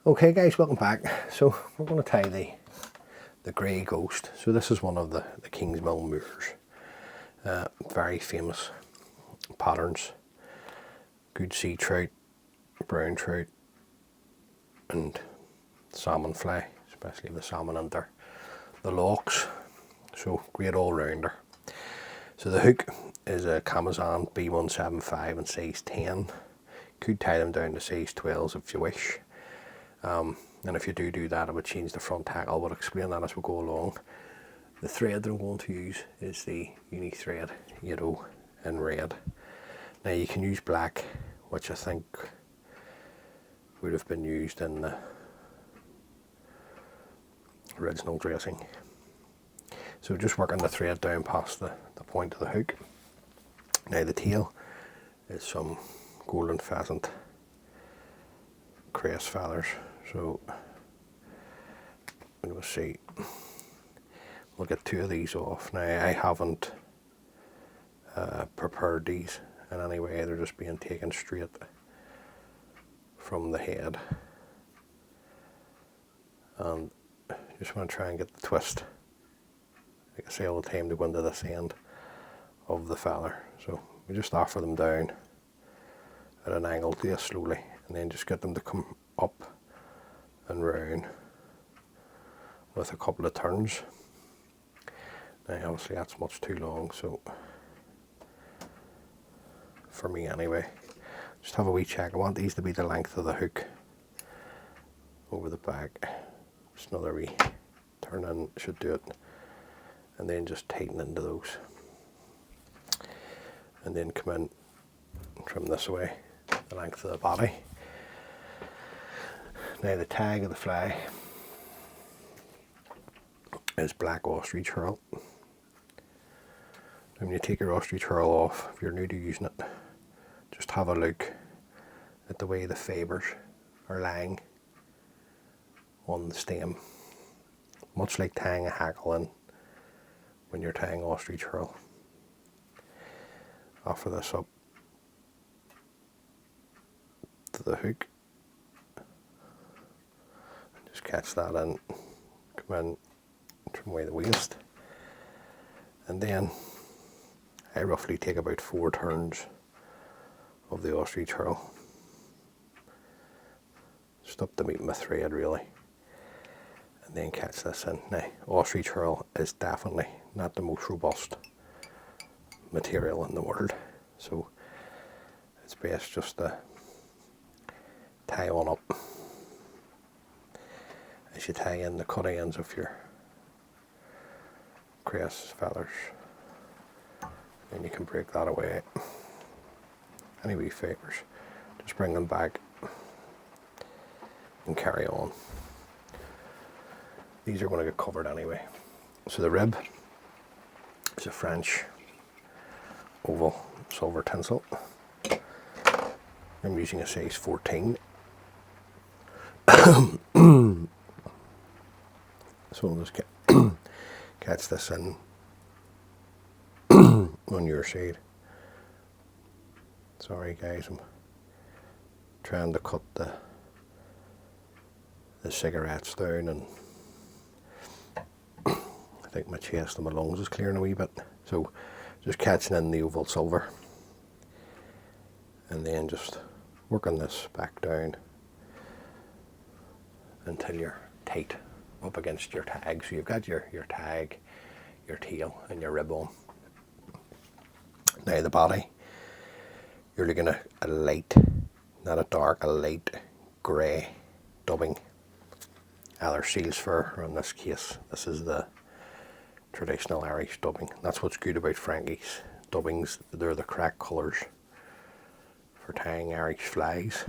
Okay guys, welcome back. So we're going to tie the grey ghost. So this is one of the Kingsmill moors. Very famous patterns. Good sea trout, brown trout and salmon fly, especially the salmon under the locks. So great all rounder. So the hook is a Kamasan B175 in size 10. Could tie them down to size 12s if you wish. And if you do that, I would change the front tackle. I'll explain that as we go along. The thread that I'm going to use is the unique thread, yellow and red. Now you can use black, which I think would have been used in the original dressing. So just working the thread down past the point of the hook. Now the tail is some golden pheasant crest feathers. So we'll see. We'll get two of these off. Now I haven't prepared these in any way. They're just being taken straight from the head. And just want to try and get the twist, like I say all the time, to go into this end of the feather. So we just offer them down at an angle to this slowly, and then just get them to come up and round with a couple of turns. Now obviously that's much too long, so for me anyway, just have a wee check. I want these to be the length of the hook over the back. Just another wee turn in should do it, and then just tighten into those, and then come in and trim this away the length of the body. Now the tag of the fly is black ostrich herl. When you take your ostrich herl off, if you're new to using it, just have a look at the way the fibres are lying on the stem, much like tying a hackle in when you're tying ostrich herl. Offer this up to the hook, just catch that in, come in, trim away the waist, and then I roughly take about 4 turns of the ostrich herl, just up to meet my thread really, and then catch this in. Now ostrich herl is definitely not the most robust material in the world, so it's best just to tie on up as you tie in the cut ends of your crest feathers. Then you can break that away. Any wee fibres, just bring them back and carry on. These are going to get covered anyway. So the rib is a French oval silver tinsel. I'm using a size 14. So I'll just catch this in on your side. Sorry guys, I'm trying to cut the cigarettes down, and I think my chest and my lungs is clearing a wee bit. So just catching in the oval silver, and then just working this back down until you're tight up against your tag. So you've got your tag, your tail and your rib on. Now the body, you're looking at a light, not a dark, a light grey dubbing, either seal's fur, or in this case this is the traditional Irish dubbing. That's what's good about Frankie's dubbings, they're the correct colours for tying Irish flies.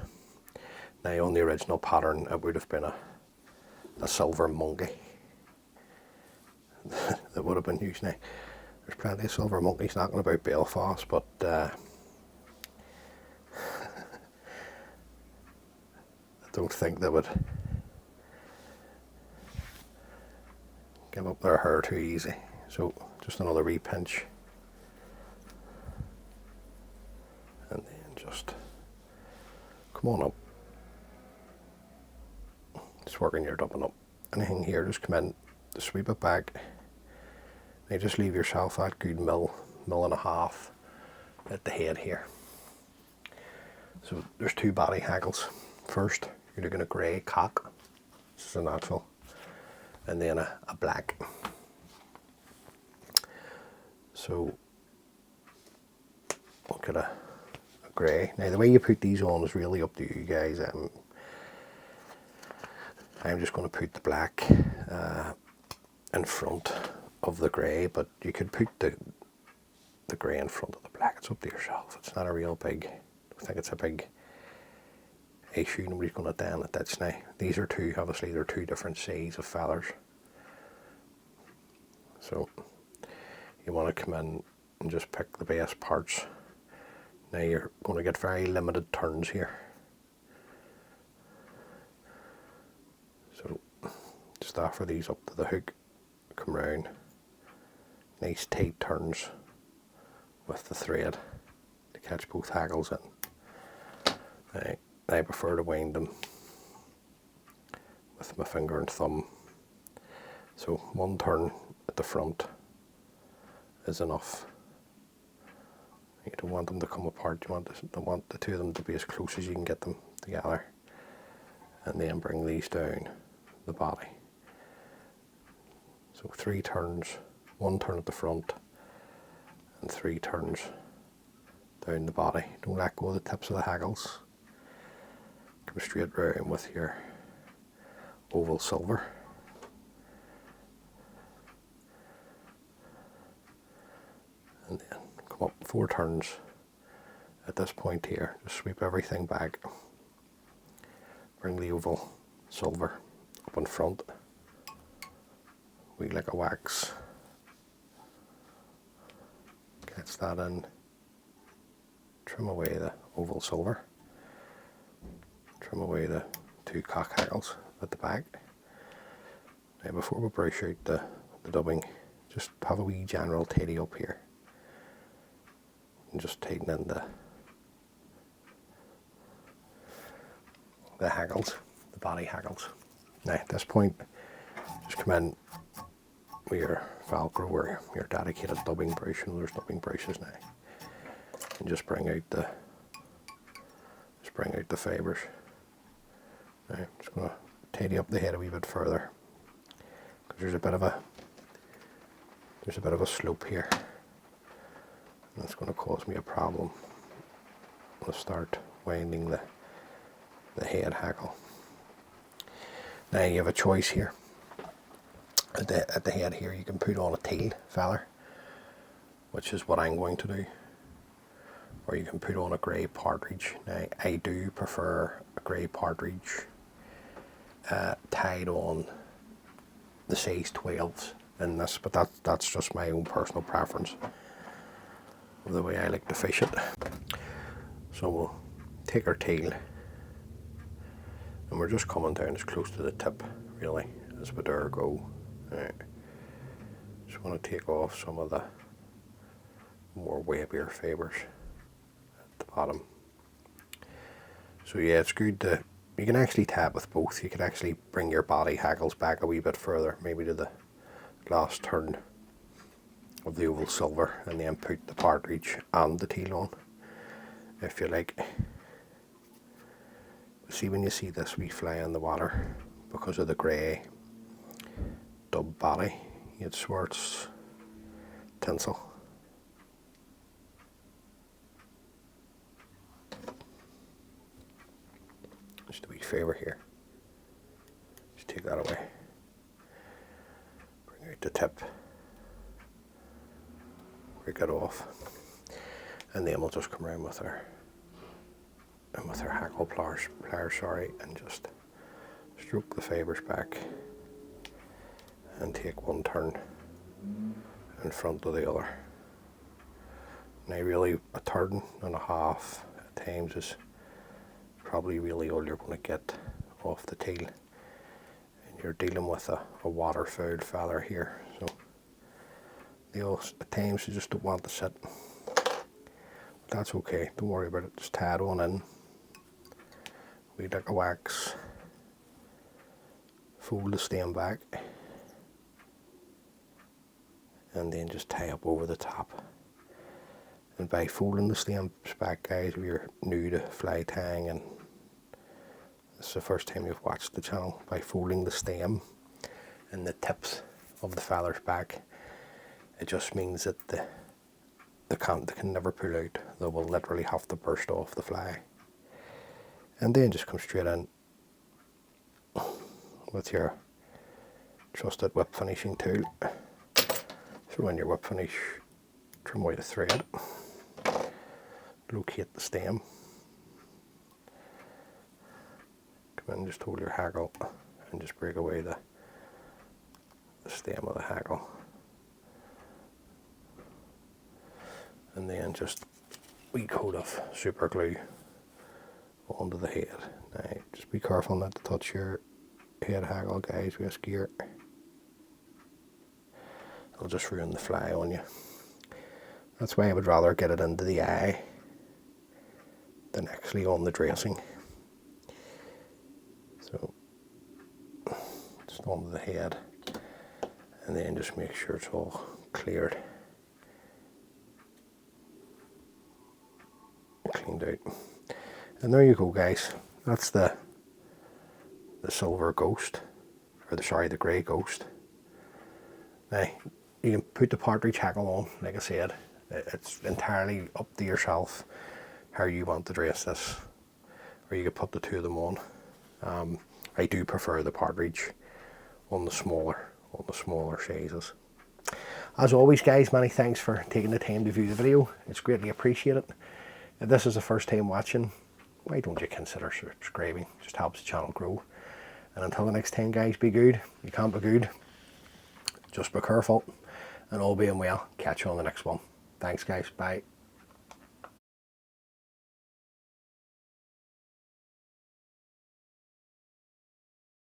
Now on the original pattern it would have been a silver monkey that would have been used. Now there's plenty of silver monkeys knocking about Belfast, but I don't think they would give up their hair too easy. So just another wee pinch, and then just come on up it's working, you're dubbing up. Anything here, just come in, sweep it back. Now just leave yourself that good mill and a half at the head here. So there's two body hackles. First, you're looking at grey cock, this is a natural, and then a black. So look at a grey. Now the way you put these on is really up to you guys. I'm just going to put the black in front of the grey, but you could put the grey in front of the black. It's up to yourself. It's not a real big, I think it's a big issue. Nobody's going to down at that now. These are two, obviously they're two different shades of feathers. So you want to come in and just pick the best parts. Now you're going to get very limited turns here. So just offer these up to the hook, come round, nice tight turns with the thread to catch both hackles in. I prefer to wind them with my finger and thumb. So one turn at the front is enough. You don't want them to come apart, you want the two of them to be as close as you can get them together. And then bring these down the body. So 3 turns, 1 turn at the front and 3 turns down the body. Don't let go of the tips of the hackles. Come straight round with your oval silver. And then come up 4 turns at this point here. Just sweep everything back. Bring the oval silver up in front. We like a wax. Catch that in. Trim away the oval silver. Trim away the 2 cock hackles at the back. Now before we brush out the dubbing, just have a wee general tidy up here. And just tighten in the hackles, the body hackles. Now at this point, just come in with your Velcro or your dedicated dubbing brush, and there's dubbing brushes now, and just bring out the fibres. Now I'm just going to tidy up the head a wee bit further because there's a bit of a slope here, and that's going to cause me a problem. I'll start winding the head hackle. Now you have a choice here. At the head here, you can put on a teal feather, which is what I'm going to do, or you can put on a grey partridge. Now I do prefer a grey partridge tied on the size 12s in this, but that's just my own personal preference of the way I like to fish it. So we'll take our teal and we're just coming down as close to the tip really as we dare go. Right. Just want to take off some of the more webbier fibres at the bottom. So yeah, it's good to, you can actually tap with both. You can actually bring your body hackles back a wee bit further, maybe to the last turn of the oval silver, and then put the partridge and the teal on, if you like. See, when you see this wee fly in the water, because of the grey dub body, you'd swear it's tinsel. Just a wee favour here. Just take that away. Bring out the tip. Break it off. And then we'll just come around with our hackle pliers, and just stroke the fibres back and take one turn in front of the other. Now really a turn and a half at times is probably really all you're going to get off the teal, and you're dealing with a waterfowl feather here, so at times you just don't want to sit. But that's okay, don't worry about it, just tie it on in. We like a wax fold the stem back, and then just tie up over the top. And by folding the stems back, guys, if you're new to fly tying and this is the first time you've watched the channel, by folding the stem and the tips of the feathers back, it just means that they can never pull out. They will literally have to burst off the fly. And then just come straight in with your trusted whip finishing tool. Throw in your whip finish, trim away the thread, locate the stem, come in and just hold your hackle and just break away the stem of the hackle. And then just a wee coat of super glue onto the head. Now, just be careful not to touch your head hackle, guys, with this gear. It'll just ruin the fly on you. That's why I would rather get it into the eye than actually on the dressing. So, just onto the head, and then just make sure it's all cleared, cleaned out. And there you go, guys. That's the silver ghost, or the grey ghost. Now, you can put the partridge hackle on, like I said. It's entirely up to yourself how you want to dress this, or you could put the two of them on. I do prefer the partridge on the smaller sizes. As always, guys, many thanks for taking the time to view the video. It's greatly appreciated. If this is the first time watching, why don't you consider subscribing? It just helps the channel grow. And until the next time, guys, be good. You can't be good. Just be careful. And all being well, catch you on the next one. Thanks, guys. Bye.